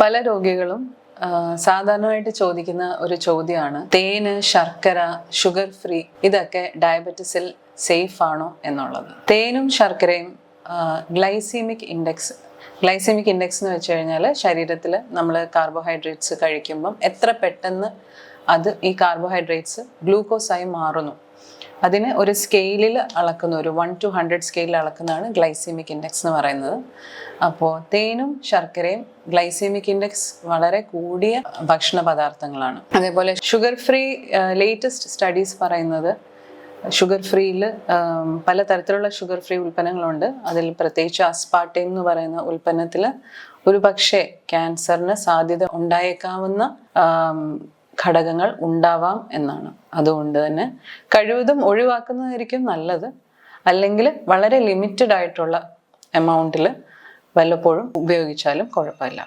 പല രോഗികളും സാധാരണയായിട്ട് ചോദിക്കുന്ന ഒരു ചോദ്യമാണ്, തേന്, ശർക്കര, ഷുഗർ ഫ്രീ ഇതൊക്കെ ഡയബറ്റിസിൽ സേഫ് ആണോ എന്നുള്ളത്. തേനും ശർക്കരയും ഗ്ലൈസീമിക് ഇൻഡെക്സ് എന്ന് വെച്ച് കഴിഞ്ഞാൽ ശരീരത്തിൽ നമ്മൾ കാർബോഹൈഡ്രേറ്റ്സ് കഴിക്കുമ്പം എത്ര പെട്ടെന്ന് ഈ കാർബോഹൈഡ്രേറ്റ്സ് ഗ്ലൂക്കോസായി മാറുന്നു, അതിന് ഒരു സ്കെയിലിൽ അളക്കുന്ന, ഒരു 1 to 100 സ്കെയിലിൽ അളക്കുന്നതാണ് ഗ്ലൈസീമിക് ഇൻഡെക്സ് എന്ന് പറയുന്നത്. അപ്പോൾ തേനും ശർക്കരയും ഗ്ലൈസീമിക് ഇൻഡെക്സ് വളരെ കൂടിയ ഭക്ഷണ പദാർത്ഥങ്ങളാണ്. അതേപോലെ ഷുഗർ ഫ്രീ, ലേറ്റസ്റ്റ് സ്റ്റഡീസ് പറയുന്നത് ഷുഗർ ഫ്രീയിൽ പലതരത്തിലുള്ള ഷുഗർ ഫ്രീ ഉൽപ്പന്നങ്ങളുണ്ട്. അതിൽ പ്രത്യേകിച്ച് അസ്പാർട്ടേം എന്ന് പറയുന്ന ഉൽപ്പന്നത്തിൽ ഒരു പക്ഷേ ക്യാൻസറിന് സാധ്യത ഉണ്ടായേക്കാവുന്ന ഘടകങ്ങൾ ഉണ്ടാവാം എന്നാണ്. അതുകൊണ്ട് തന്നെ കഴിവതും ഒഴിവാക്കുന്നതായിരിക്കും നല്ലത്. അല്ലെങ്കിൽ വളരെ ലിമിറ്റഡ് ആയിട്ടുള്ള എമൗണ്ടിൽ വല്ലപ്പോഴും ഉപയോഗിച്ചാലും കുഴപ്പമില്ല.